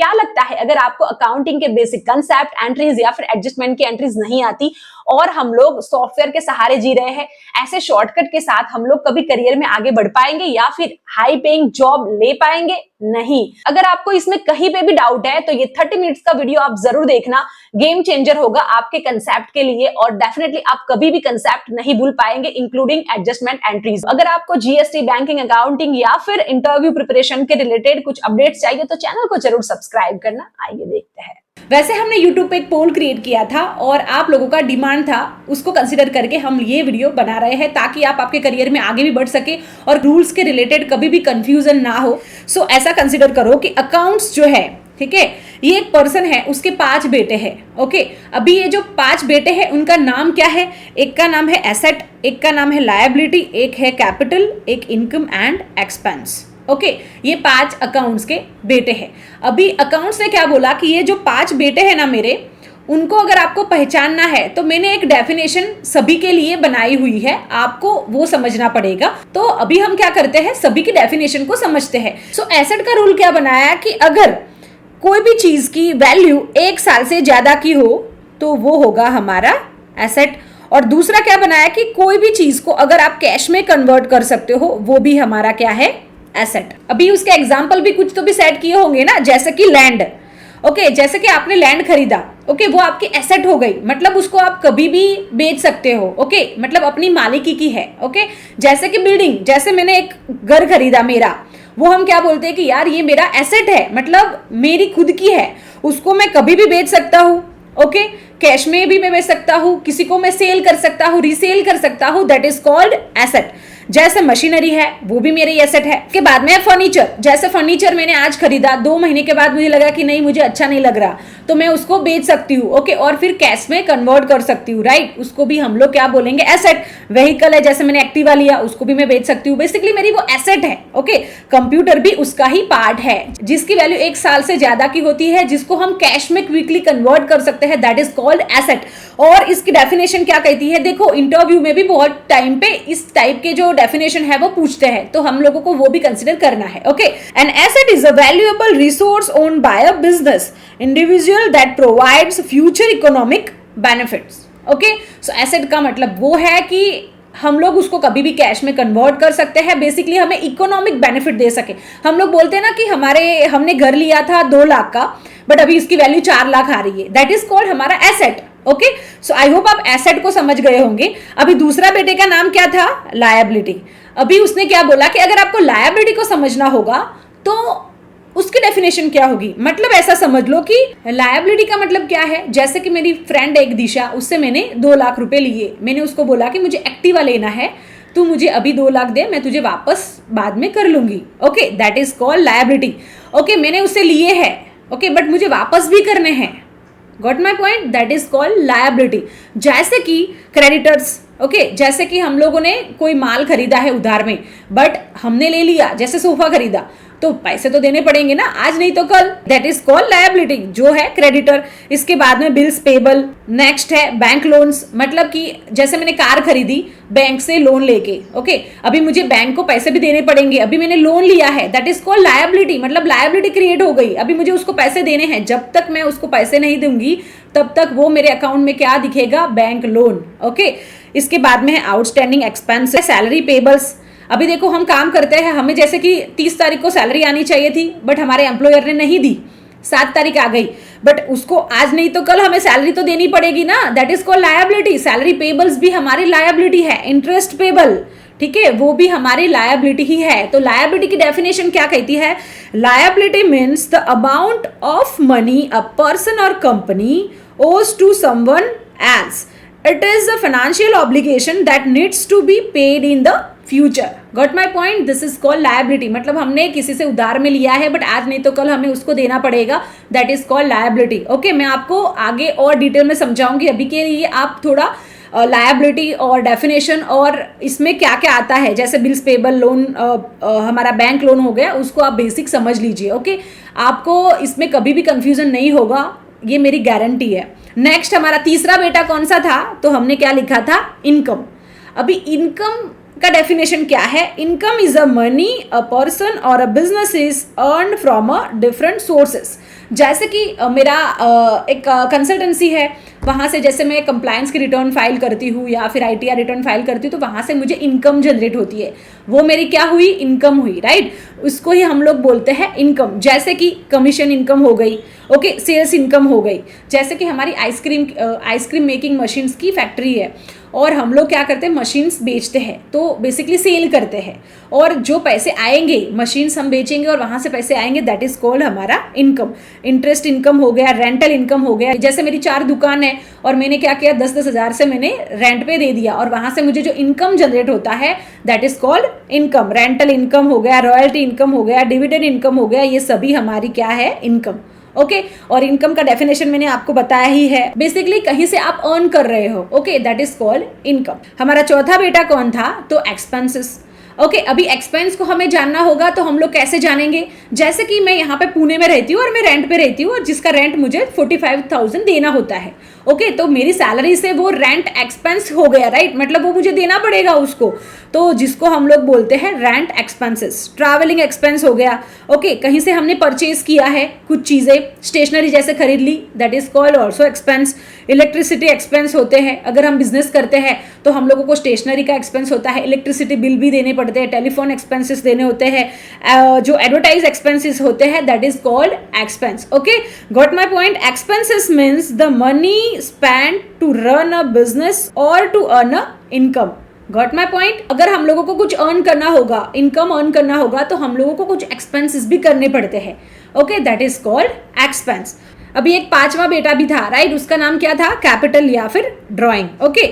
क्या लगता है, अगर आपको अकाउंटिंग के बेसिक कंसेप्ट, एंट्रीज या फिर एडजस्टमेंट की एंट्रीज नहीं आती और हम लोग सॉफ्टवेयर के सहारे जी रहे हैं, ऐसे शॉर्टकट के साथ हम लोग कभी करियर में आगे बढ़ पाएंगे या फिर हाई पेइंग जॉब ले पाएंगे? नहीं। अगर आपको इसमें कहीं पे भी डाउट है तो ये 30 मिनट्स का वीडियो आप जरूर देखना, गेम चेंजर होगा आपके कंसेप्ट के लिए और डेफिनेटली आप कभी भी कंसेप्ट नहीं भूल पाएंगे, इंक्लूडिंग एडजस्टमेंट एंट्रीज। अगर आपको जीएसटी, बैंकिंग, अकाउंटिंग या फिर इंटरव्यू प्रिपरेशन के रिलेटेड कुछ अपडेट्स चाहिए तो चैनल को जरूर सब्सक्राइब करना। आइए देखते हैं। वैसे हमने YouTube पे एक पोल क्रिएट किया था और आप लोगों का डिमांड था, उसको कंसीडर करके हम ये वीडियो बना रहे हैं ताकि आप आपके करियर में आगे भी बढ़ सके और रूल्स के रिलेटेड कभी भी कंफ्यूजन ना हो। सो ऐसा कंसीडर करो कि अकाउंट्स जो है, ठीक है, ये एक पर्सन है, उसके 5 बेटे हैं। ओके, अभी ये जो 5 बेटे हैं उनका नाम क्या है? एक का नाम है एसेट, एक का नाम है लायबिलिटी, एक है कैपिटल, एक इनकम एंड एक्सपेंस। ओके, ये 5 अकाउंट्स के बेटे हैं। अभी अकाउंट्स ने क्या बोला कि ये जो 5 बेटे हैं ना मेरे, उनको अगर आपको पहचानना है तो मैंने एक डेफिनेशन सभी के लिए बनाई हुई है, आपको वो समझना पड़ेगा। तो अभी हम क्या करते हैं, सभी की डेफिनेशन को समझते हैं। सो एसेट का रूल क्या बनाया कि अगर कोई भी चीज की वैल्यू 1 साल से ज्यादा की हो तो वो होगा हमारा एसेट। और दूसरा क्या बनाया कि कोई भी चीज को अगर आप कैश में कन्वर्ट कर सकते हो वो भी हमारा क्या है, एसेट। अभी उसके एग्जाम्पल भी कुछ तो भी सेट किए होंगे ना, जैसे कि लैंड। ओके, जैसे कि आपने लैंड खरीदा, ओके, वो आपकी एसेट हो गई, मतलब उसको आप कभी भी बेच सकते हो। ओके, मतलब अपनी मालिकी की है। ओके, जैसे कि बिल्डिंग, जैसे मैंने एक घर खरीदा मेरा, वो हम क्या बोलते हैं कि यार ये मेरा एसेट है, मतलब मेरी खुद की है, उसको मैं कभी भी बेच सकता हूँ। ओके, कैश में भी मैं बेच सकता हूँ, किसी को मैं सेल कर सकता हूँ, रीसेल कर सकता हूँ, दैट इज कॉल्ड एसेट। जैसे मशीनरी है वो भी मेरी एसेट है। के बाद में फर्नीचर, जैसे फर्नीचर मैंने आज खरीदा, 2 महीने के बाद मुझे लगा कि नहीं मुझे अच्छा नहीं लग रहा, तो मैं उसको बेच सकती हूँ। ओके, और फिर कैश में कन्वर्ट कर सकती हूँ, राइट, उसको भी हम लोग क्या बोलेंगे, एसेट। व्हीकल है, जैसे मैंने एक्टिवा लिया, उसको भी मैं बेच सकती हूँ, बेसिकली मेरी वो एसेट है। ओके, कंप्यूटर भी उसका ही पार्ट है, जिसकी वैल्यू 1 साल से ज्यादा की होती है, जिसको हम कैश में क्विकली कन्वर्ट कर सकते हैं, दैट इज कॉल्ड एसेट। और इसकी डेफिनेशन क्या कहती है, देखो इंटरव्यू में भी बहुत टाइम पे इस टाइप के जो डेफिनेशन है वो पूछते हैं, तो हम लोगों को वो भी कंसीडर करना है। Okay, an asset is a valuable resource owned by a business individual that provides future economic benefits. Okay, so asset का मतलब वो है कि हम लोग उसको कभी भी कैश में कन्वर्ट कर सकते हैं, बेसिकली हमें इकोनॉमिक बेनिफिट दे सके। हम लोग बोलते हैं ना कि हमने घर लिया था 2 लाख का, बट अभी इसकी वैल्यू 4 लाख आ रही है, दैट इज कॉल्ड हमारा asset. Okay, so I hope आप एसेट को समझ गए होंगे। अभी दूसरा बेटे का नाम क्या था, लायबिलिटी। अभी उसने क्या बोला कि अगर आपको लायबिलिटी को समझना होगा तो उसकी डेफिनेशन क्या होगी, मतलब ऐसा समझ लो कि लायबिलिटी का मतलब क्या है। जैसे कि मेरी फ्रेंड एक दिशा, उससे मैंने 2 लाख रुपए लिए, मैंने उसको बोला कि मुझे एक्टिवा लेना है, तू मुझे अभी 2 लाख दे, मैं तुझे वापस बाद में कर लूंगी। Okay, that is called liability. Okay, मैंने उससे लिए हैं, ओके, बट मुझे वापस भी करने हैं, got my point, that is called liability. जैसे कि क्रेडिटर्स, ओके, जैसे कि हम लोगों ने कोई माल खरीदा है उधार में, बट हमने ले लिया, जैसे सोफा खरीदा, तो पैसे तो देने पड़ेंगे ना, आज नहीं तो कल, दैट इज कॉल्ड लायबिलिटी, जो है क्रेडिटर। इसके बाद में बिल्स पेबल। नेक्स्ट है बैंक लोन्स, मतलब कि जैसे मैंने कार खरीदी बैंक से लोन लेके, ओके, अभी मुझे बैंक को पैसे भी देने पड़ेंगे, अभी मैंने लोन लिया है, दैट इज कॉल्ड लायबिलिटी, मतलब लायबिलिटी क्रिएट हो गई, अभी मुझे उसको पैसे देने हैं, जब तक मैं उसको पैसे नहीं दूंगी तब तक वो मेरे अकाउंट में क्या दिखेगा, बैंक लोन। ओके, इसके बाद में है आउटस्टैंडिंग एक्सपेंस, सैलरी पेबल्स। अभी देखो हम काम करते हैं, हमें जैसे कि 30 तारीख को सैलरी आनी चाहिए थी, बट हमारे एम्प्लॉयर ने नहीं दी, 7 तारीख आ गई, बट उसको आज नहीं तो कल हमें सैलरी तो देनी पड़ेगी ना, that is called liability. Salary payables भी हमारी लायबिलिटी है। इंटरेस्ट पेबल, ठीक है, वो भी हमारी लायबिलिटी ही है। तो लायबिलिटी की डेफिनेशन क्या कहती है, liability means the amount of money a person or company owes to someone else. It is a financial obligation that needs to be paid in the future. Got my point? This is called liability. मतलब हमने किसी से उधार में लिया है, but आज नहीं तो कल हमें उसको देना पड़ेगा, that is called liability. Okay, मैं आपको आगे और डिटेल में समझाऊंगी, अभी के लिए आप थोड़ा लायबिलिटी और डेफिनेशन और इसमें क्या क्या आता है, जैसे बिल्स पेबल, लोन, हमारा बैंक लोन हो गया, उसको आप बेसिक समझ लीजिए। ओके, आपको इसमें कभी भी कंफ्यूजन नहीं होगा, ये मेरी गारंटी है। नेक्स्ट हमारा तीसरा बेटा कौन सा था, तो हमने क्या लिखा था, इनकम। अभी इनकम का डेफिनेशन क्या है, income is a money a person और a business is earn from a different sources. जैसे कि मेरा एक कंसल्टेंसी है, वहाँ से जैसे मैं कंप्लायंस की रिटर्न फाइल करती हूँ या फिर ITR रिटर्न फाइल करती हूँ, तो वहाँ से मुझे इनकम जनरेट होती है। वो मेरी क्या हुई? इनकम हुई, राइट। उसको ही हम लोग बोलते हैं इनकम। जैसे कि कमीशन इनकम हो गई, ओके, सेल्स इनकम हो गई। जैसे कि हमारी आइसक्रीम मेकिंग मशीन्स की फैक्ट्री है और हम लोग क्या करते हैं, मशीन्स बेचते हैं, तो बेसिकली सेल करते हैं, और जो पैसे आएंगे, मशीन्स हम बेचेंगे और वहाँ से पैसे आएंगे, दैट इज कॉल्ड हमारा इनकम। इंटरेस्ट इनकम हो गया, रेंटल इनकम हो गया। जैसे मेरी 4 दुकान है और मैंने क्या किया, 10-10 हज़ार से मैंने रेंट पे दे दिया और वहाँ से मुझे जो इनकम जनरेट होता है, that is called income. Rental income हो गया, रॉयल्टी इनकम हो गया, डिविडेंड इनकम हो गया, ये सभी हमारी क्या है, इनकम। ओके, और इनकम का डेफिनेशन मैंने आपको बताया ही है। बेसिकली कहीं से आप अर्न कर रहे हो, okay, that is called income. हमारा चौथा बेटा कौन था? तो एक्सपेंसेस। ओके, अभी एक्सपेंस को हमें जानना होगा, तो हम लोग कैसे जानेंगे? जैसे कि मैं यहाँ पे पुणे में रहती हूँ और मैं रेंट पे रहती हूँ और जिसका रेंट मुझे 45,000 देना होता है, ओके, तो मेरी सैलरी से वो रेंट एक्सपेंस हो गया, राइट, मतलब वो मुझे देना पड़ेगा उसको, तो जिसको हम लोग बोलते हैं रेंट एक्सपेंसेस। ट्रैवलिंग एक्सपेंस हो गया, ओके, कहीं से हमने परचेज किया है कुछ चीजें, स्टेशनरी जैसे खरीद ली, that is called also expense. Electricity expense होते हैं, अगर हम बिजनेस करते हैं तो हम लोगों को स्टेशनरी का एक्सपेंस होता है, इलेक्ट्रिसिटी बिल भी देने पड़ते हैं, टेलीफोन एक्सपेंसेस देने होते हैं, जो एडवर्टाइज एक्सपेंसेस होते हैं, that is called expense. Okay, got my point? Expenses means the money spent to run a business or to earn a income. Got my point? अगर हम लोगों को कुछ अर्न करना होगा, इनकम अर्न करना होगा, तो हम लोगों को कुछ एक्सपेंसेस भी करने पड़ते हैं, okay, that is called expense. अभी एक 5वां बेटा भी था, राइट, उसका नाम क्या था? कैपिटल या फिर ड्राइंग। ओके,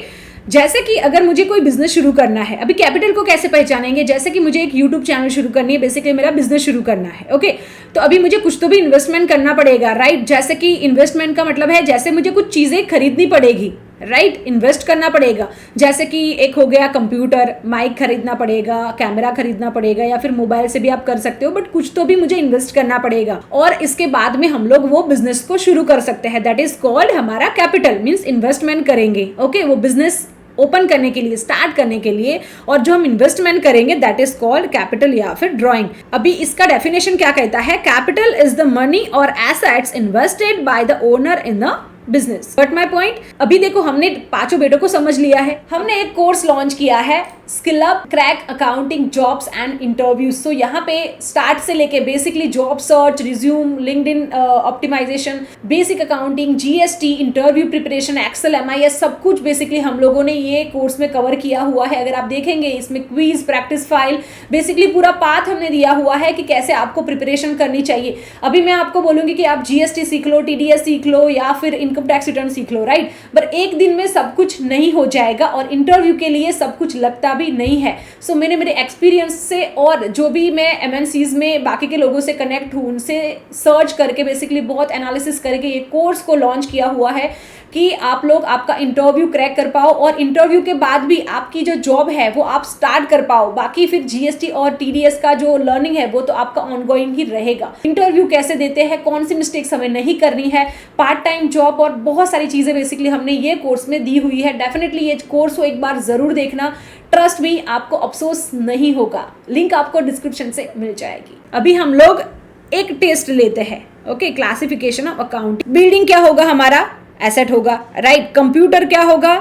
जैसे कि अगर मुझे कोई बिजनेस शुरू करना है, अभी कैपिटल को कैसे पहचानेंगे? जैसे कि मुझे एक यूट्यूब चैनल शुरू करनी है, बेसिकली मेरा बिजनेस शुरू करना है, ओके, तो अभी मुझे कुछ तो भी इन्वेस्टमेंट करना पड़ेगा, राइट। जैसे कि इन्वेस्टमेंट का मतलब है जैसे मुझे कुछ चीजें खरीदनी पड़ेगी, राइट, इन्वेस्ट करना पड़ेगा। जैसे कि एक हो गया कंप्यूटर, माइक खरीदना पड़ेगा, कैमरा खरीदना पड़ेगा, या फिर मोबाइल से भी आप कर सकते हो, बट कुछ तो भी मुझे इन्वेस्ट करना पड़ेगा, और इसके बाद में हम लोग वो बिजनेस को शुरू कर सकते हैं, दैट इज कॉल्ड हमारा कैपिटल। मीन्स इन्वेस्टमेंट करेंगे, ओके, वो बिजनेस ओपन करने के लिए, स्टार्ट करने के लिए, और जो हम इन्वेस्टमेंट करेंगे दैट इज कॉल्ड कैपिटल या फिर ड्राइंग। अभी इसका डेफिनेशन क्या कहता है? कैपिटल इज द मनी और assets invested by the owner in the business. But my point, अभी देखो हमने 5 बेटों को समझ लिया है। हमने एक कोर्स लॉन्च किया है, skill up crack accounting jobs and interviews. So यहाँ पे स्टार्ट से लेके basically job search, resume, LinkedIn optimization, basic accounting, GST, interview preparation, Excel, MIS, सब कुछ बेसिकली हम लोगों ने ये कोर्स में कवर किया हुआ है। अगर आप देखेंगे इसमें क्विज, प्रैक्टिस फाइल, बेसिकली पूरा पाथ हमने दिया हुआ है कि कैसे आपको प्रिपरेशन करनी चाहिए। अभी मैं आपको बोलूंगी कि आप GST सीख लो, TDS सीख लो, या फिर इनकम टैक्स रिटर्न सीख लो, राइट, पर एक दिन में सब कुछ नहीं हो जाएगा और इंटरव्यू के लिए सब कुछ लगता भी नहीं है। सो मैंने मेरे एक्सपीरियंस से और जो भी मैं MNCs में बाकी के लोगों से कनेक्ट हूँ, उनसे सर्च करके बेसिकली बहुत एनालिसिस करके ये कोर्स को लॉन्च किया हुआ है कि आप लोग आपका इंटरव्यू क्रैक कर पाओ और इंटरव्यू के बाद भी आपकी जो जॉब है वो आप स्टार्ट कर पाओ। बाकी फिर GST और TDS का जो लर्निंग है वो तो आपका ऑनगोइंग ही रहेगा। इंटरव्यू कैसे देते हैं, कौन सी मिस्टेक्स हमें नहीं करनी है, पार्ट टाइम जॉब और बहुत सारी चीज़ें बेसिकली हमने ये कोर्स में दी हुई है। डेफिनेटली ये कोर्स को एक बार ज़रूर देखना, ट्रस्ट भी, आपको अफसोस नहीं होगा। लिंक आपको डिस्क्रिप्शन से मिल जाएगी। अभी हम लोग एक टेस्ट लेते हैं, okay, classification of accounting. Building क्या होगा? हमारा एसेट होगा, राइट। कंप्यूटर क्या होगा?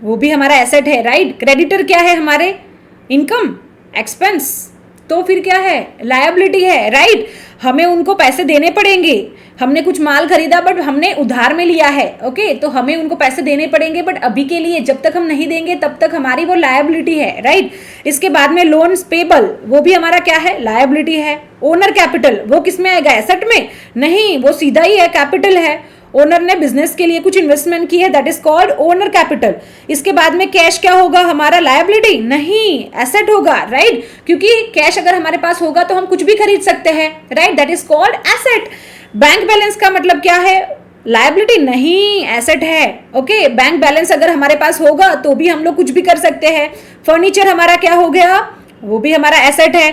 वो भी हमारा एसेट है, राइट। क्रेडिटर क्या है? हमारे इनकम, एक्सपेंस। तो फिर क्या है? लायबिलिटी है, राइट। हमें उनको पैसे देने पड़ेंगे। हमने कुछ माल खरीदा बट हमने उधार में लिया है, ओके, तो हमें उनको पैसे देने पड़ेंगे, बट अभी के लिए जब तक हम नहीं देंगे तब तक हमारी वो लायबिलिटी है, राइट। इसके बाद में लोन्स पेबल, वो भी हमारा क्या है? लायबिलिटी है। ओनर कैपिटल, वो किस में आएगा? एसेट में नहीं, वो सीधा ही है, कैपिटल है। ओनर ने बिजनेस के लिए कुछ इन्वेस्टमेंट की है, that is called owner capital. इसके बाद में कैश क्या होगा? हमारा लायबिलिटी नहीं, एसेट होगा, राइट, क्योंकि कैश अगर हमारे पास होगा तो हम कुछ भी खरीद सकते हैं, right, that is called asset. Bank balance का मतलब क्या है? लायबिलिटी नहीं, एसेट है, ओके। बैंक बैलेंस अगर हमारे पास होगा तो भी हम लोग कुछ भी कर सकते हैं। फर्नीचर हमारा क्या हो गया? वो भी हमारा एसेट है।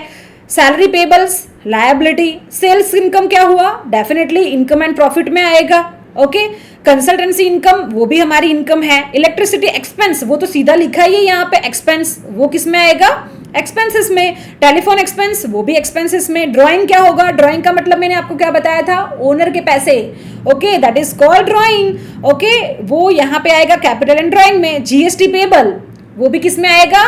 Salary payables, liability. Sales income क्या हुआ? डेफिनेटली इनकम एंड प्रॉफिट में आएगा, ओके। कंसल्टेंसी इनकम, वो भी हमारी इनकम है। इलेक्ट्रिसिटी एक्सपेंस, वो तो सीधा लिखा ही है यहाँ पे, एक्सपेंस, वो किस में आएगा? एक्सपेंसेस में, टेलीफोन एक्सपेंस वो भी एक्सपेंसेस में। ड्राइंग क्या होगा, ड्राइंग का मतलब मैंने आपको क्या बताया था, ओनर के पैसे, okay, that is called drawing, okay, वो यहाँ पे आएगा कैपिटल एंड ड्राइंग में। जीएसटी पेबल वो भी किस में आएगा,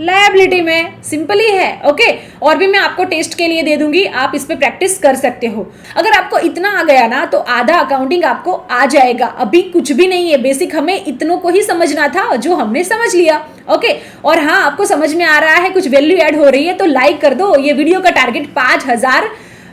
लायबिलिटी में, सिंपल ही है, ओके। और भी मैं आपको टेस्ट के लिए दे दूंगी, आप इस पे प्रैक्टिस कर सकते हो। अगर आपको इतना आ गया ना तो आधा अकाउंटिंग आपको आ जाएगा। अभी कुछ भी नहीं है, बेसिक हमें इतनों को ही समझना था जो हमने समझ लिया, ओके। और हाँ, आपको समझ में आ रहा है, कुछ वैल्यू ऐड हो रही है तो लाइक कर दो। ये वीडियो का टारगेट 5000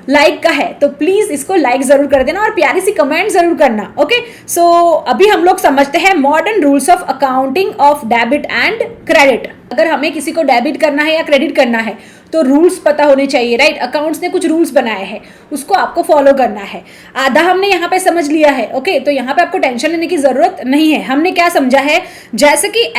लाइक का है, तो प्लीज इसको लाइक जरूर कर देना और प्यारी सी कमेंट जरूर करना, ओके। सो अभी हम लोग समझते हैं modern rules of accounting of debit and credit. अगर हमें किसी को डेबिट करना है या क्रेडिट करना है तो रूल्स पता होने चाहिए, राइट। अकाउंट्स ने कुछ रूल्स बनाए हैं, उसको आपको फॉलो करना है। आधा हमने यहाँ पे समझ लिया है, ओके। तो यहाँ पे आपको टेंशन लेने की जरूरत नहीं है। हमने क्या समझा है, जैसे कि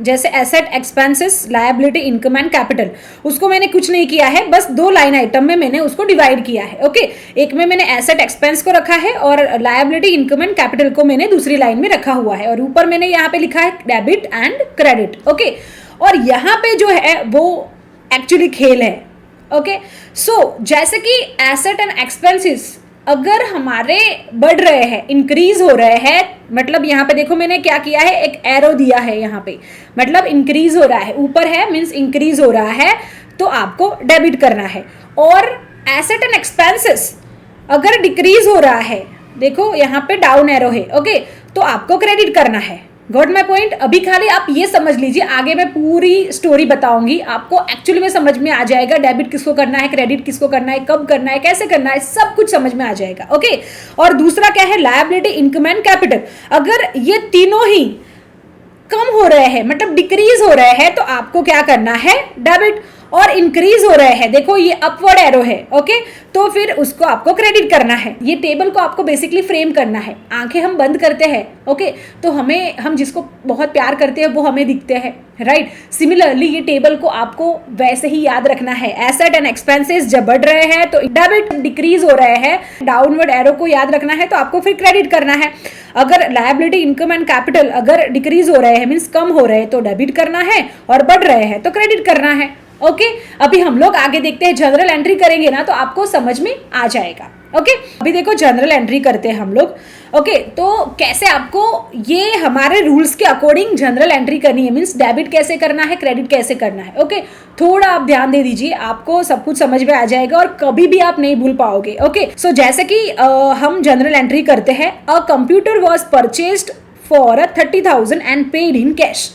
जैसे asset expenses, liability, income and capital, उसको मैंने कुछ नहीं किया है, बस 2 लाइन आइटम में मैंने उसको डिवाइड किया है, ओके। एक में मैंने एसेट एक्सपेंस को रखा है और लायबिलिटी, इनकम एंड कैपिटल को मैंने दूसरी लाइन में रखा हुआ है, और ऊपर मैंने यहाँ पे लिखा है डेबिट एंड क्रेडिट, ओके। और यहाँ पे जो है वो एक्चुअली खेल है, ओके। सो जैसे कि एसेट एंड एक्सपेंसेस अगर हमारे बढ़ रहे हैं, इंक्रीज हो रहे हैं, मतलब यहाँ पे देखो मैंने क्या किया है, एक एरो दिया है यहाँ पे, मतलब इंक्रीज हो रहा है, ऊपर है मीन्स इंक्रीज हो रहा है, तो आपको डेबिट करना है। और एसेट एंड एक्सपेंसेस अगर डिक्रीज हो रहा है, देखो यहाँ पे डाउन एरो है, ओके, तो आपको क्रेडिट करना है। Got my point. अभी खाली आप ये समझ लीजिए, आगे मैं पूरी स्टोरी बताऊंगी, आपको एक्चुअली में समझ में आ जाएगा डेबिट किसको करना है, क्रेडिट किसको करना है, कब करना है, कैसे करना है, सब कुछ समझ में आ जाएगा, ओके। और दूसरा क्या है, लायबिलिटी, इनकम एंड कैपिटल। अगर ये तीनों ही कम हो रहे हैं, मतलब डिक्रीज हो रहे हैं, तो आपको क्या करना है, डेबिट। और इंक्रीज हो रहे हैं, देखो ये अपवर्ड एरो है, ओके, तो फिर उसको आपको क्रेडिट करना है। ये टेबल को आपको बेसिकली फ्रेम करना है। आंखें हम बंद करते हैं, ओके, तो हम जिसको बहुत प्यार करते हैं वो हमें दिखते हैं, राइट। सिमिलरली ये टेबल को आपको वैसे ही याद रखना है। एसेट एंड एक्सपेंसेस जब बढ़ रहे हैं तो डेबिट, डिक्रीज हो रहे हैं, डाउनवर्ड एरो को याद रखना है, तो आपको फिर क्रेडिट करना है। अगर लायबिलिटी, इनकम एंड कैपिटल अगर डिक्रीज हो रहे हैं मीन्स कम हो रहे हैं तो डेबिट करना है, और बढ़ रहे हैं तो क्रेडिट करना है, ओके। अभी हम लोग आगे देखते हैं, जनरल एंट्री करेंगे ना तो आपको समझ में आ जाएगा, ओके। अभी देखो जनरल एंट्री करते हैं हम लोग, ओके। तो कैसे आपको ये हमारे रूल्स के अकॉर्डिंग जनरल एंट्री करनी है, मीन्स डेबिट कैसे करना है, क्रेडिट कैसे करना है, ओके। थोड़ा आप ध्यान दे दीजिए, आपको सब कुछ समझ में आ जाएगा और कभी भी आप नहीं भूल पाओगे, ओके। सो जैसे कि हम जनरल एंट्री करते हैं, a computer was purchased for 30,000 and paid in cash.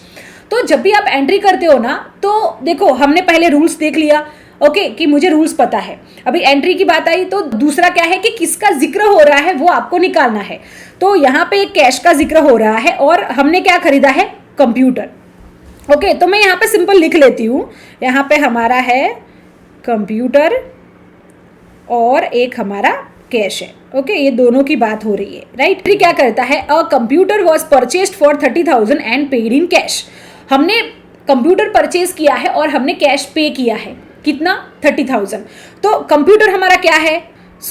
तो जब भी आप एंट्री करते हो ना, तो देखो हमने पहले रूल्स देख लिया, ओके, कि मुझे रूल्स पता है। अभी एंट्री की बात आई तो दूसरा क्या है कि किसका जिक्र हो रहा है वो आपको निकालना है। तो यहाँ पे एक कैश का जिक्र हो रहा है और हमने क्या खरीदा है, कंप्यूटर, ओके। तो मैं यहाँ पे सिंपल लिख लेती हूँ, यहाँ पे हमारा है कंप्यूटर और एक हमारा कैश है, ओके, ये दोनों की बात हो रही है, राइट। फिर क्या करता है, a computer was purchased for 30,000 and paid in cash. हमने कंप्यूटर परचेज किया है और हमने कैश पे किया है, कितना, 30,000। तो कंप्यूटर हमारा क्या है,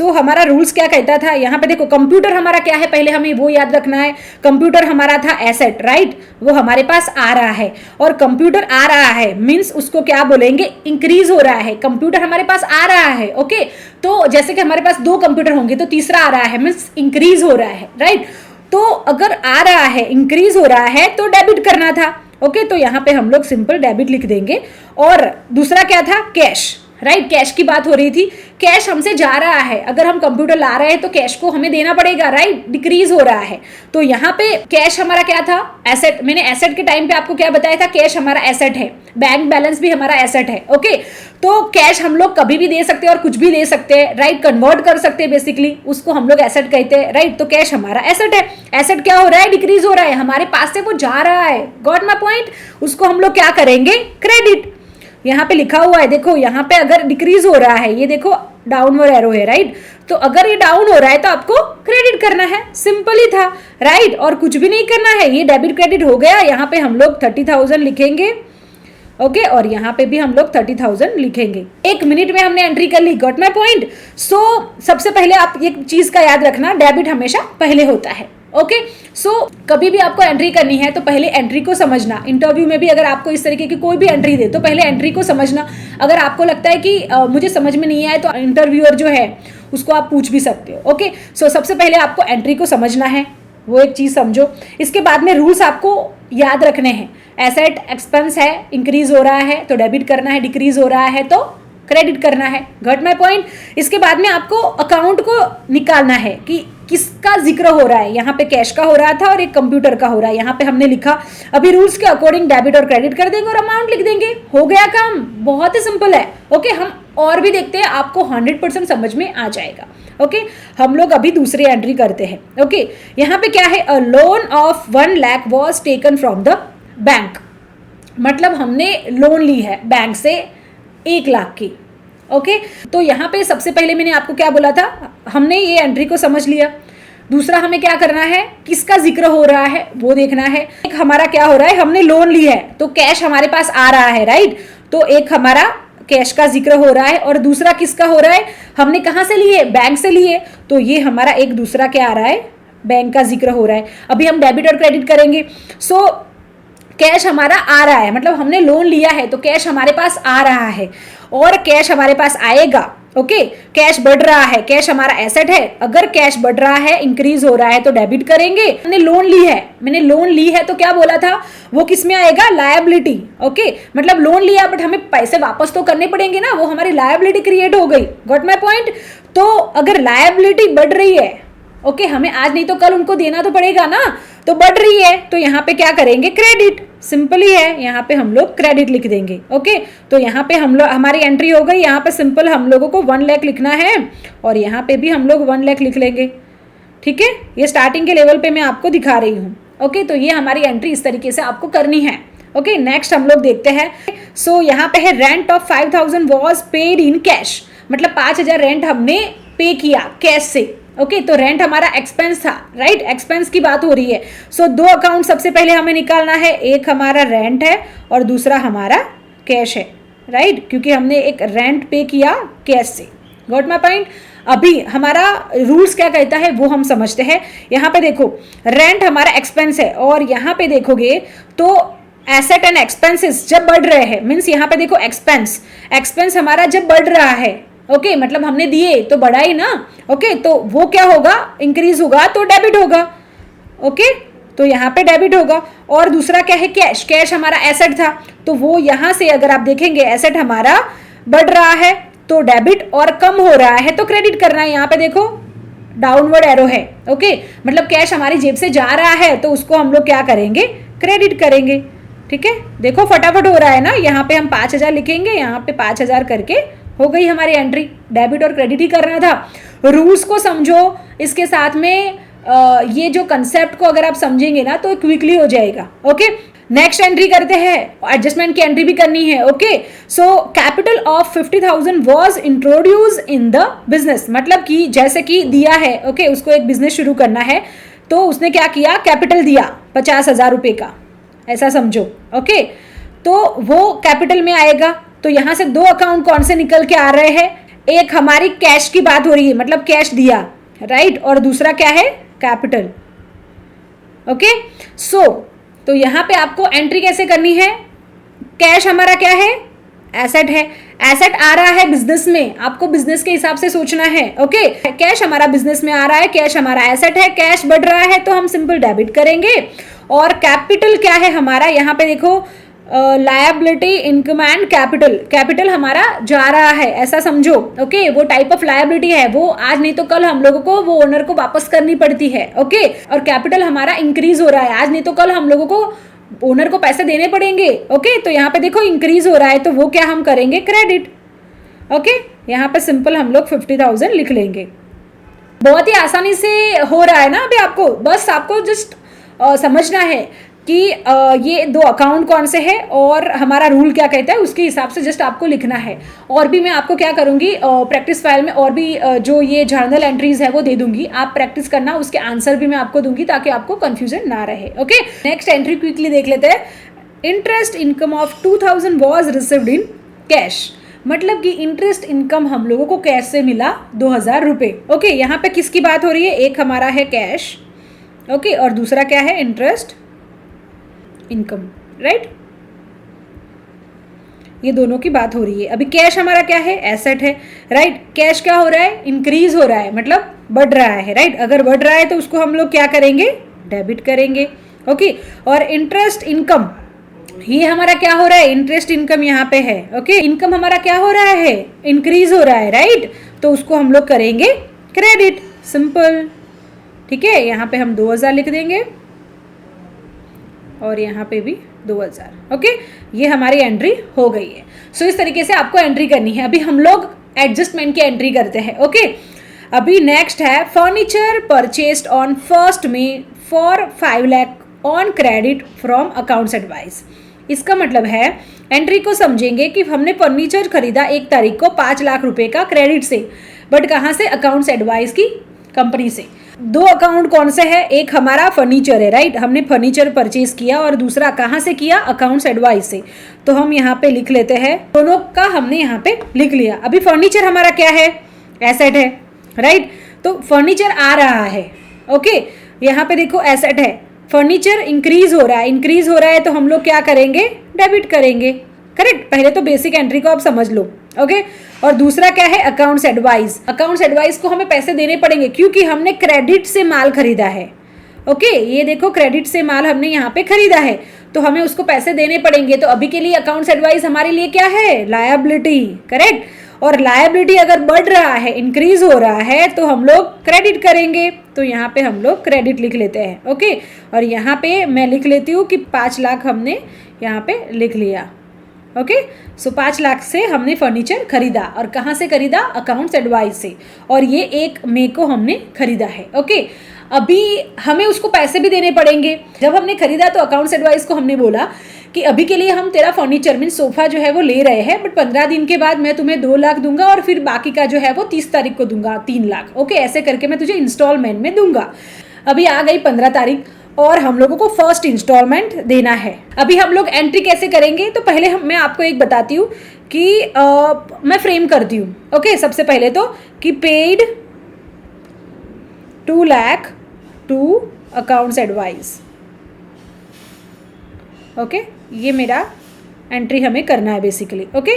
हमारा रूल्स क्या कहता था, यहाँ पे देखो कंप्यूटर हमारा क्या है, पहले हमें वो याद रखना है। कंप्यूटर हमारा था एसेट, राइट, वो हमारे पास आ रहा है, और कंप्यूटर आ रहा है मीन्स उसको क्या बोलेंगे, इंक्रीज हो रहा है। कंप्यूटर हमारे पास आ रहा है, ओके। तो जैसे कि हमारे पास 2 कंप्यूटर होंगे तो तीसरा आ रहा है मीन्स इंक्रीज हो रहा है, राइट। तो अगर आ रहा है, इंक्रीज हो रहा है, तो डेबिट करना था, ओके। तो यहाँ पे हम लोग सिंपल डेबिट लिख देंगे। और दूसरा क्या था, कैश, राइट, कैश की बात हो रही थी। कैश हमसे जा रहा है, अगर हम कंप्यूटर ला रहे हैं तो कैश को हमें देना पड़ेगा, राइट, डिक्रीज हो रहा है। तो यहाँ पे कैश हमारा क्या था, एसेट। मैंने एसेट के टाइम पे आपको क्या बताया था, कैश हमारा एसेट है, बैंक बैलेंस भी हमारा एसेट है, ओके। तो कैश हम लोग कभी भी दे सकते हैं और कुछ भी दे सकते हैं, राइट, कन्वर्ट कर सकते हैं, बेसिकली उसको हम लोग एसेट कहते हैं, राइट। तो कैश हमारा एसेट है। एसेट क्या हो रहा है, डिक्रीज हो रहा है, हमारे पास से वो जा रहा है, गॉट माय पॉइंट। उसको हम लोग क्या करेंगे, क्रेडिट। यहाँ पे लिखा हुआ है, देखो यहाँ पे अगर डिक्रीज हो रहा है, ये देखो डाउनवर्ड एरो है, राइट। तो अगर ये डाउन हो रहा है तो आपको क्रेडिट करना है, सिंपल ही था, राइट। और कुछ भी नहीं करना है, ये डेबिट क्रेडिट हो गया। यहाँ पे हम लोग 30,000 लिखेंगे, ओके, और यहाँ पे भी हम लोग 30,000 लिखेंगे। 1 मिनट में हमने एंट्री कर ली, गॉट माय पॉइंट। सबसे पहले आप एक चीज का याद रखना, डेबिट हमेशा पहले होता है, ओके सो कभी भी आपको एंट्री करनी है तो पहले एंट्री को समझना। इंटरव्यू में भी अगर आपको इस तरीके की कोई भी एंट्री दे तो पहले एंट्री को समझना। अगर आपको लगता है कि मुझे समझ में नहीं आए तो इंटरव्यूअर जो है उसको आप पूछ भी सकते हो। ओके सो सबसे पहले आपको एंट्री को समझना है, वो एक चीज़ समझो। इसके बाद में रूल्स आपको याद रखने हैं। एसेट एक्सपेंस है, इंक्रीज हो रहा है तो डेबिट करना है, डिक्रीज हो रहा है तो क्रेडिट करना है। Got my point. इसके बाद में आपको अकाउंट को निकालना है कि किसका जिक्र हो रहा है। यहाँ पे कैश का हो रहा था और एक कंप्यूटर का हो रहा है। यहाँ पे हमने लिखा, अभी रूल्स के अकॉर्डिंग डेबिट और क्रेडिट कर देंगे और अमाउंट लिख देंगे, हो गया काम। बहुत ही सिंपल है। ओके हम और भी देखते हैं, आपको 100% समझ में आ जाएगा। ओके हम लोग अभी दूसरी एंट्री करते हैं। ओके यहाँ पे क्या है, a loan of 1 lakh was taken from the bank. मतलब हमने लोन ली है बैंक से 1 लाख की। ओके तो यहाँ पे सबसे पहले मैंने आपको क्या बोला था, हमने ये एंट्री को समझ लिया। दूसरा हमें क्या करना है, किसका जिक्र हो रहा है वो देखना है। एक हमारा क्या हो रहा है, हमने लोन ली है तो कैश हमारे पास आ रहा है, राइट। तो एक हमारा कैश का जिक्र हो रहा है और दूसरा किसका हो रहा है, हमने कहाँ से लिए, बैंक से लिए, तो ये हमारा एक दूसरा क्या आ रहा है, बैंक का जिक्र हो रहा है। अभी हम डेबिट और क्रेडिट करेंगे। सो कैश हमारा आ रहा है, मतलब हमने लोन लिया है तो कैश हमारे पास आ रहा है और कैश हमारे पास आएगा। ओके कैश बढ़ रहा है, कैश हमारा एसेट है। अगर कैश बढ़ रहा है, इंक्रीज हो रहा है तो डेबिट करेंगे। मैंने लोन ली है तो क्या बोला था, वो किस में आएगा, लायबिलिटी। ओके मतलब लोन लिया बट हमें पैसे वापस तो करने पड़ेंगे ना, वो हमारी लायबिलिटी क्रिएट हो गई। Got my point. तो अगर लायबिलिटी बढ़ रही है, ओके हमें आज नहीं तो कल उनको देना तो पड़ेगा ना, तो बढ़ रही है तो यहाँ पे क्या करेंगे, क्रेडिट। सिंपल ही है, यहाँ पे हम लोग क्रेडिट लिख देंगे। ओके तो यहाँ पे हम लोग, हमारी एंट्री हो गई। यहाँ पे सिंपल हम लोगों को 1 लाख लिखना है और यहाँ पे भी हम लोग 1 लाख लिख लेंगे। ठीक है, ये स्टार्टिंग के लेवल पे मैं आपको दिखा रही हूँ। ओके तो ये हमारी एंट्री इस तरीके से आपको करनी है। ओके नेक्स्ट हम लोग देखते हैं। सो यहाँ पे है, rent of 5000 was paid in cash. मतलब 5000 रेंट हमने पे किया कैश से। ओके तो रेंट हमारा एक्सपेंस था, राइट। एक्सपेंस की बात हो रही है। सो 2 अकाउंट सबसे पहले हमें निकालना है, एक हमारा रेंट है और दूसरा हमारा कैश है, राइट, क्योंकि हमने एक रेंट पे किया कैश से। Got my point. अभी हमारा रूल्स क्या कहता है वो हम समझते हैं। यहाँ पे देखो, रेंट हमारा एक्सपेंस है और यहाँ पे देखोगे तो एसेट एंड एक्सपेंसेस जब बढ़ रहे हैं, मीन्स यहाँ पे देखो एक्सपेंस हमारा जब बढ़ रहा है, ओके मतलब हमने दिए तो बढ़ा ही ना। ओके तो वो क्या होगा, इंक्रीज होगा तो डेबिट होगा। ओके तो यहाँ पे डेबिट होगा। और दूसरा क्या है, कैश हमारा एसेट था तो वो यहाँ से अगर आप देखेंगे एसेट हमारा बढ़ रहा है तो डेबिट और कम हो रहा है तो क्रेडिट करना है। यहाँ पे देखो डाउनवर्ड एरो है। ओके मतलब कैश हमारी जेब से जा रहा है तो उसको हम लोग क्या करेंगे, क्रेडिट करेंगे। ठीक है देखो फटाफट हो रहा है ना। यहाँ पे हम 5000 लिखेंगे, यहाँ पे 5000 करके हो गई हमारी एंट्री। डेबिट और क्रेडिट ही करना था। रूल्स को समझो, इसके साथ में ये जो कंसेप्ट को अगर आप समझेंगे ना तो क्विकली हो जाएगा। ओके नेक्स्ट एंट्री करते हैं, एडजस्टमेंट की एंट्री भी करनी है। Okay so capital of 50,000 was introduce in the business. मतलब कि जैसे कि दिया है, ओके उसको एक बिजनेस शुरू करना है तो उसने क्या किया, कैपिटल दिया 50,000 रुपये का, ऐसा समझो। ओके तो वो कैपिटल में आएगा। तो यहाँ से 2 अकाउंट कौन से निकल के आ रहे हैं, एक हमारी कैश की बात हो रही है, मतलब कैश दिया, राइट, और दूसरा क्या है, कैपिटल। ओके सो तो यहाँ पे आपको एंट्री कैसे करनी है, कैश हमारा क्या है, एसेट है। एसेट आ रहा है बिजनेस में, आपको बिजनेस के हिसाब से सोचना है। ओके कैश हमारा बिजनेस में आ रहा है, कैश हमारा एसेट है, कैश बढ़ रहा है तो हम सिंपल डेबिट करेंगे। और कैपिटल क्या है हमारा, यहाँ पे देखो लायबिलिटी, इनकम एंड कैपिटल हमारा जा रहा है, ऐसा समझो। ओके वो टाइप ऑफ लायबिलिटी है, वो आज नहीं तो कल हम लोगों को वो ओनर को वापस करनी पड़ती है। ओके और कैपिटल हमारा इंक्रीज हो रहा है, आज नहीं तो कल हम लोगों को ओनर को पैसे देने पड़ेंगे। ओके तो यहाँ पे देखो इंक्रीज हो रहा है तो वो क्या हम करेंगे, क्रेडिट। ओके यहाँ पे सिंपल हम लोग 50,000 लिख लेंगे। बहुत ही आसानी से हो रहा है ना अभी आपको, बस आपको जस्ट समझना है कि ये 2 अकाउंट कौन से है और हमारा रूल क्या कहता है, उसके हिसाब से जस्ट आपको लिखना है। और भी मैं आपको क्या करूँगी, प्रैक्टिस फाइल में और भी जो ये जर्नल एंट्रीज है वो दे दूंगी, आप प्रैक्टिस करना, उसके आंसर भी मैं आपको दूंगी ताकि आपको कन्फ्यूजन ना रहे। ओके नेक्स्ट एंट्री क्विकली देख लेते हैं। Interest income of 2000 was received in cash. मतलब कि इंटरेस्ट इनकम हम लोगों को कैश से मिला 2000 रुपये। ओके यहाँ पे किसकी बात हो रही है, एक हमारा है कैश, ओके, और दूसरा क्या है, इंटरेस्ट इनकम, राइट। ये दोनों की बात हो रही है। अभी कैश हमारा क्या है, एसेट है, राइट। कैश क्या हो रहा है, इंक्रीज हो रहा है, मतलब बढ़ रहा है, राइट। अगर बढ़ रहा है तो उसको हम लोग क्या करेंगे, डेबिट करेंगे, ओके। और इंटरेस्ट इनकम, ये हमारा क्या हो रहा है, इंटरेस्ट इनकम यहाँ पे है, ओके। इनकम हमारा क्या हो रहा है, इंक्रीज हो रहा है, राइट। तो उसको हम लोग करेंगे क्रेडिट, सिंपल, ठीक है। यहाँ पे हम 2000 लिख देंगे और यहाँ पे भी 2000, ओके। ये हमारी एंट्री हो गई है। सो इस तरीके से आपको एंट्री करनी है। अभी हम लोग एडजस्टमेंट की एंट्री करते हैं, ओके। अभी नेक्स्ट है furniture purchased on 1 May for 5 lakh on credit from accounts advice. इसका मतलब है एंट्री को समझेंगे कि हमने फर्नीचर खरीदा 1 तारीख को 5 लाख रुपए का क्रेडिट से, बट कहाँ से, अकाउंट्स एडवाइस की कंपनी से। 2 अकाउंट कौन से है, एक हमारा फर्नीचर है, राइट। हमने फर्नीचर परचेज किया और दूसरा कहाँ से किया, अकाउंट्स एडवाइस से। तो हम यहाँ पे लिख लेते हैं, दोनों का हमने यहाँ पे लिख लिया। अभी फर्नीचर हमारा क्या है, एसेट है, राइट। तो फर्नीचर आ रहा है, ओके। यहाँ पे देखो एसेट है, फर्नीचर इंक्रीज हो रहा है, इंक्रीज हो रहा है तो हम लोग क्या करेंगे, डेबिट करेंगे, करेक्ट। पहले तो बेसिक एंट्री को आप समझ लो, ओके। और दूसरा क्या है, अकाउंट्स एडवाइस। अकाउंट्स एडवाइस को हमें पैसे देने पड़ेंगे क्योंकि हमने क्रेडिट से माल खरीदा है, ओके। ये देखो क्रेडिट से माल हमने यहाँ पे खरीदा है तो हमें उसको पैसे देने पड़ेंगे। तो अभी के लिए अकाउंट्स एडवाइस हमारे लिए क्या है, लायबिलिटी, करेक्ट। और लायबिलिटी अगर बढ़ रहा है, इंक्रीज हो रहा है तो हम लोग क्रेडिट करेंगे। तो यहाँ पे हम लोग क्रेडिट लिख लेते हैं, ओके। और यहाँ पे मैं लिख लेती हूँ कि 5 लाख हमने यहाँ पे लिख लिया, ओके। सो 5 लाख से हमने फर्नीचर खरीदा और कहाँ से खरीदा, अकाउंट्स एडवाइस से। और ये 1 मई को हमने खरीदा है, ओके। अभी हमें उसको पैसे भी देने पड़ेंगे। जब हमने खरीदा तो अकाउंट्स एडवाइस को हमने बोला कि अभी के लिए हम तेरा फर्नीचर मीन सोफा जो है वो ले रहे हैं, बट 15 दिन के बाद मैं तुम्हें 2 लाख दूंगा और फिर बाकी का जो है वो 30 तारीख को दूंगा 3 लाख, ओके। ऐसे करके मैं तुझे इंस्टॉलमेंट में दूंगा। अभी आ गई 15 तारीख और हम लोगों को फर्स्ट इंस्टॉलमेंट देना है। अभी हम लोग एंट्री कैसे करेंगे, तो पहले मैं आपको एक बताती हूँ कि मैं फ्रेम करती हूँ, ओके। सबसे पहले तो कि paid 2 lakh to accounts advice, okay. ये मेरा एंट्री हमें करना है बेसिकली, ओके।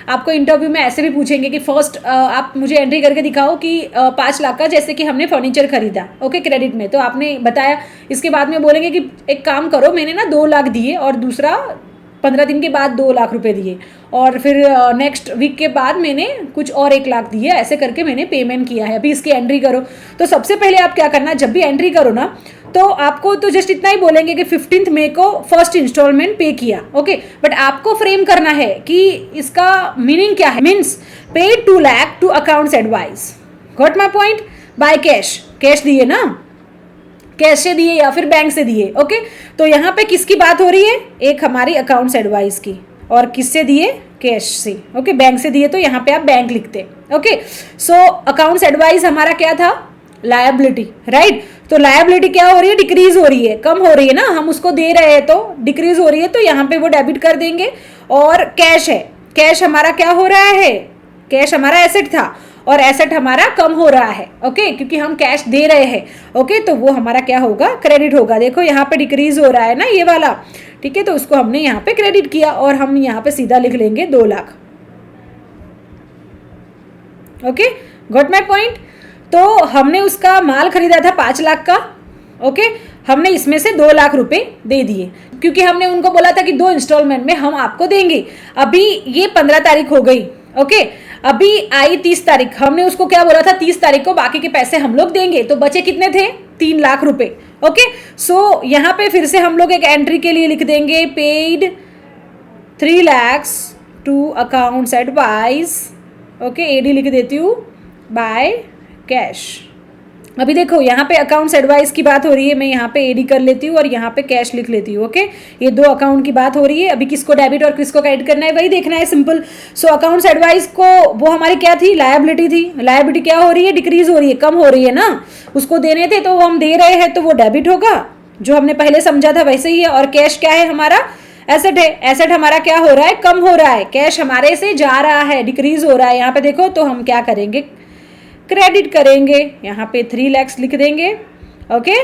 आपको इंटरव्यू में ऐसे भी पूछेंगे कि फर्स्ट आप मुझे एंट्री करके दिखाओ कि 5 लाख का, जैसे कि हमने फर्नीचर खरीदा, ओके, क्रेडिट में। तो आपने बताया, इसके बाद में बोलेंगे कि एक काम करो, मैंने ना 2 लाख दिए और दूसरा 15 दिन के बाद 2 लाख रुपए दिए और फिर नेक्स्ट वीक के बाद मैंने कुछ और 1 लाख दिए, ऐसे करके मैंने पेमेंट किया है। अभी इसकी एंट्री करो। तो सबसे पहले आप क्या करना, जब भी एंट्री करो ना तो आपको तो जस्ट इतना ही बोलेंगे कि 15 मई को फर्स्ट इंस्टॉलमेंट पे किया, ओके। बट आपको फ्रेम करना है कि इसका मीनिंग क्या है, means paid 2 lakh to accounts advice, got my point, by cash. Cash दिए ना, कैश से दिए या फिर बैंक से दिए, ओके। तो यहाँ पे किसकी बात हो रही है, एक हमारी अकाउंट्स एडवाइस की, और किससे दिए, कैश से, ओके। बैंक से दिए तो यहाँ पे आप बैंक लिखते, ओके। सो अकाउंट्स एडवाइस हमारा क्या था, लायबिलिटी, राइट। तो लायबिलिटी क्या हो रही है, डिक्रीज हो रही है, कम हो रही है ना, हम उसको दे रहे हैं तो डिक्रीज हो रही है, तो यहाँ पे वो डेबिट कर देंगे। और कैश है, कैश हमारा क्या हो रहा है, कैश हमारा एसेट था और एसेट हमारा कम हो रहा है, ओके, क्योंकि हम कैश दे रहे हैं, ओके। तो वो हमारा क्या होगा, क्रेडिट होगा। देखो यहाँ पे डिक्रीज हो रहा है ना ये वाला, ठीक है। तो उसको हमने यहाँ पे क्रेडिट किया और हम यहाँ पे सीधा लिख लेंगे 2 lakh, okay, got my point. तो हमने उसका माल खरीदा था 5 लाख का, ओके। हमने इसमें से 2 लाख रुपए दे दिए क्योंकि हमने उनको बोला था कि 2 इंस्टॉलमेंट में हम आपको देंगे। अभी ये 15 तारीख हो गई, ओके। अभी आई 30 तारीख, हमने उसको क्या बोला था, 30 तारीख को बाकी के पैसे हम लोग देंगे। तो बचे कितने थे, 3 लाख रुपए, ओके। सो यहाँ पे फिर से हम लोग एक एंट्री के लिए लिख देंगे paid 3 lakhs to accounts advice, okay. AD लिख देती हूँ बाय कैश। अभी देखो यहाँ पे अकाउंट्स एडवाइस की बात हो रही है, मैं यहाँ पे एडी कर लेती हूँ और यहाँ पे कैश लिख लेती हूँ, ओके। ये 2 अकाउंट की बात हो रही है। अभी किसको डेबिट और किसको क्रेडिट करना है वही देखना है, सिंपल। सो अकाउंट्स एडवाइस को वो हमारी क्या थी, लायबिलिटी थी। लायबिलिटी क्या हो रही है, डिक्रीज हो रही है, कम हो रही है ना, उसको देने थे तो वो हम दे रहे हैं तो वो डेबिट होगा, जो हमने पहले समझा था वैसे ही है। और कैश क्या है हमारा, एसेट है। एसेट हमारा क्या हो रहा है, कम हो रहा है, कैश हमारे से जा रहा है, डिक्रीज हो रहा है। यहाँ पे देखो तो हम क्या करेंगे, क्रेडिट करेंगे। यहाँ पे 3 lakhs लिख देंगे, ओके।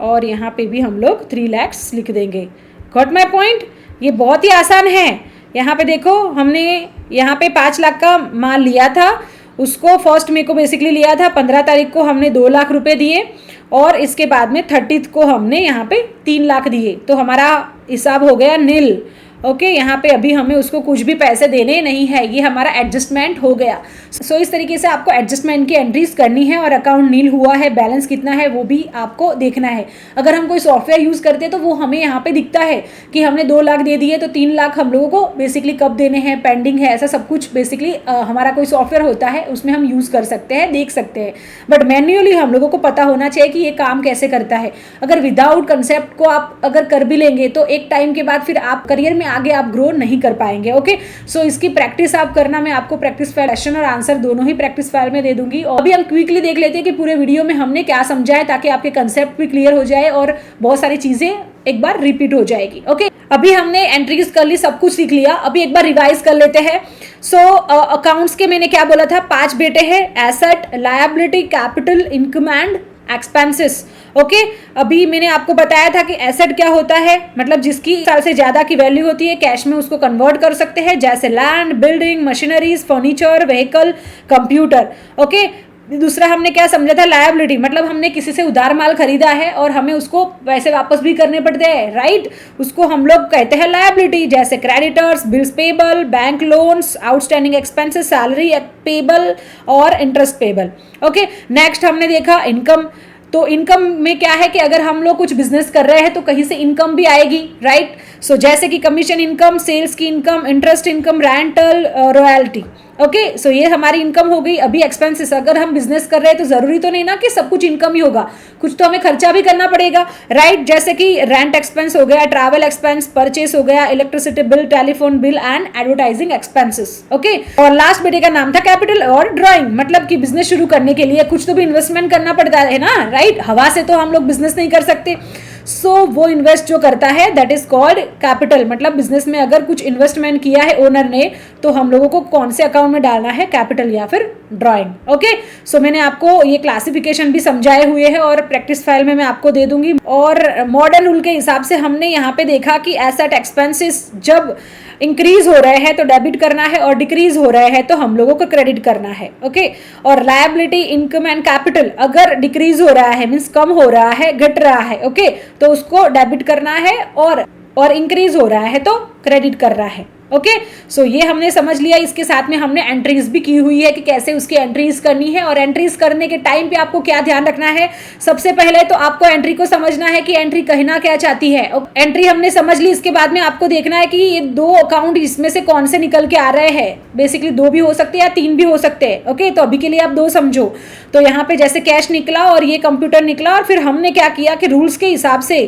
और यहाँ पे भी हम लोग 3 lakhs लिख देंगे। Got my point? ये बहुत ही आसान है। यहाँ पे देखो, हमने यहाँ पे 5 लाख का माल लिया था, उसको 1 मई को बेसिकली लिया था, 15 तारीख को हमने 2 लाख रुपए दिए और इसके बाद में 30 को हमने यहाँ पे 3 लाख दिए, तो हमारा हिसाब हो गया नील। ओके, यहाँ पे अभी हमें उसको कुछ भी पैसे देने नहीं है, ये हमारा एडजस्टमेंट हो गया। सो इस तरीके से आपको एडजस्टमेंट की एंट्रीज करनी है और अकाउंट नील हुआ है, बैलेंस कितना है वो भी आपको देखना है। अगर हम कोई सॉफ्टवेयर यूज़ करते हैं तो वो हमें यहाँ पे दिखता है कि हमने 2 लाख दे दिए, तो 3 लाख हम लोगों को बेसिकली कब देने हैं, पेंडिंग है, ऐसा सब कुछ बेसिकली हमारा कोई सॉफ्टवेयर होता है उसमें हम यूज़ कर सकते हैं, देख सकते हैं। बट मैन्युअली हम लोगों को पता होना चाहिए कि ये काम कैसे करता है। अगर विदाउट कंसेप्ट को आप अगर कर भी लेंगे तो एक टाइम के बाद फिर आप करियर में आगे आप ग्रो नहीं कर पाएंगे। ओके, सो इसकी प्रैक्टिस आप करना, मैं आपको प्रैक्टिस फाइल, क्वेश्चन और आंसर दोनों ही प्रैक्टिस फाइल में दे दूंगी। और अभी हम क्विकली देख लेते हैं कि पूरे वीडियो में हमने क्या समझा है, ताकि आपके कंसेप्ट भी क्लियर हो जाए और बहुत सारी चीजें एक बार रिपीट हो जाएगी। ओके, अभी हमने एंट्रीज कर ली, सब कुछ सीख लिया, अभी एक बार रिवाइज कर लेते हैं। सो अकाउंट्स के मैंने क्या बोला था, 5 बेटे हैं, asset, liability, capital, income and expenses. Okay, अभी मैंने आपको बताया था कि एसेट क्या होता है, मतलब जिसकी साल से ज्यादा की वैल्यू होती है, कैश में उसको कन्वर्ट कर सकते हैं, जैसे land, building, machineries, furniture, vehicle, computer. Okay, दूसरा हमने क्या समझा था, लायबिलिटी, मतलब हमने किसी से उधार माल खरीदा है और हमें उसको पैसे वापस भी करने पड़ते हैं, राइट, उसको हम लोग कहते हैं लायबिलिटी, जैसे creditors, bills payable, bank loans, outstanding expenses, salary payable और इंटरेस्ट पेबल। ओके, नेक्स्ट हमने देखा इनकम। तो इनकम में क्या है कि अगर हम लोग कुछ बिजनेस कर रहे हैं तो कहीं से इनकम भी आएगी, राइट। सो जैसे कि कमीशन इनकम, सेल्स की income, interest income, rental, royalty. Okay, so ये हमारी इनकम हो गई। अभी एक्सपेंसेस, अगर हम बिजनेस कर रहे हैं तो जरूरी तो नहीं ना कि सब कुछ इनकम ही होगा, कुछ तो हमें खर्चा भी करना पड़ेगा, राइट, जैसे कि रेंट एक्सपेंस हो गया, ट्रैवल एक्सपेंस, परचेस हो गया, electricity bill, telephone bill and advertising expenses. Okay, और लास्ट बेटे का नाम था कैपिटल और ड्राइंग, मतलब कि बिजनेस शुरू करने के लिए कुछ तो भी इन्वेस्टमेंट करना पड़ता है ना, राइट, हवा से तो हम लोग बिजनेस नहीं कर सकते। सो वो इन्वेस्ट जो करता है दैट इज कॉल्ड कैपिटल, मतलब बिजनेस में अगर कुछ इन्वेस्टमेंट किया है ओनर ने तो हम लोगों को कौन से अकाउंट में डालना है, कैपिटल या फिर ड्राइंग। ओके, सो मैंने आपको ये क्लासिफिकेशन भी समझाए हुए हैं और प्रैक्टिस फाइल में मैं आपको दे दूंगी। और मॉडल रूल के हिसाब से हमने यहाँ पे देखा कि एसेट एक्सपेंसेस जब इंक्रीज हो रहे हैं तो डेबिट करना है और डिक्रीज हो रहे हैं तो हम लोगों को क्रेडिट करना है। ओके, और लायबिलिटी, इनकम एंड कैपिटल अगर डिक्रीज हो रहा है, मीन्स कम हो रहा है, घट रहा है, ओके, तो उसको डेबिट करना है और इंक्रीज हो रहा है तो क्रेडिट कर रहा है। ओके, सो ये हमने समझ लिया। इसके साथ में हमने एंट्रीज भी की हुई है कि कैसे उसकी एंट्रीज करनी है। और एंट्रीज करने के टाइम पे आपको क्या ध्यान रखना है, सबसे पहले तो आपको एंट्री को समझना है कि एंट्री कहना क्या चाहती है। एंट्री हमने समझ ली, इसके बाद में आपको देखना है कि ये 2 अकाउंट इसमें से कौन से निकल के आ रहे हैं। बेसिकली 2 भी हो सकते हैं या 3 भी हो सकते हैं। ओके, तो अभी के लिए आप 2 समझो। तो यहाँ पे जैसे कैश निकला और ये कंप्यूटर निकला, और फिर हमने क्या किया कि रूल्स के हिसाब से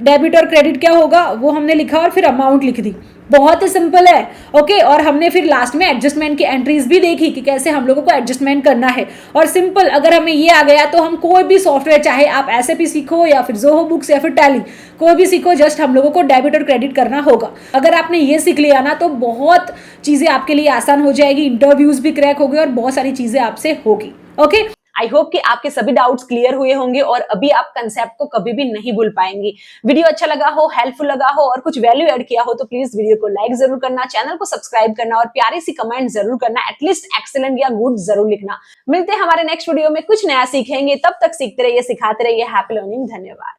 डेबिट और क्रेडिट क्या होगा वो हमने लिखा और फिर अमाउंट लिख दी। बहुत ही सिंपल है। ओके, और हमने फिर लास्ट में एडजस्टमेंट की एंट्रीज भी देखी कि कैसे हम लोगों को एडजस्टमेंट करना है। और सिंपल, अगर हमें ये आ गया तो हम कोई भी सॉफ्टवेयर, चाहे आप SAP सीखो या फिर जोहो बुक्स या फिर टैली, कोई भी सीखो, जस्ट हम लोगों को डेबिट और क्रेडिट करना होगा। अगर आपने ये सीख लिया ना तो बहुत चीजें आपके लिए आसान हो जाएगी, इंटरव्यूज भी क्रैक हो गए और बहुत सारी चीजें आपसे होगी। ओके, आई होप कि आपके सभी डाउट्स क्लियर हुए होंगे और अभी आप कंसेप्ट को कभी भी नहीं भूल पाएंगे। वीडियो अच्छा लगा हो, हेल्पफुल लगा हो और कुछ वैल्यू ऐड किया हो तो प्लीज वीडियो को लाइक जरूर करना, चैनल को सब्सक्राइब करना और प्यारी सी कमेंट जरूर करना, एटलीस्ट एक्सीलेंट या गुड जरूर लिखना। मिलते हैं हमारे नेक्स्ट वीडियो में, कुछ नया सीखेंगे। तब तक सीखते रहिए, सिखाते रहिए। Happy learning. धन्यवाद।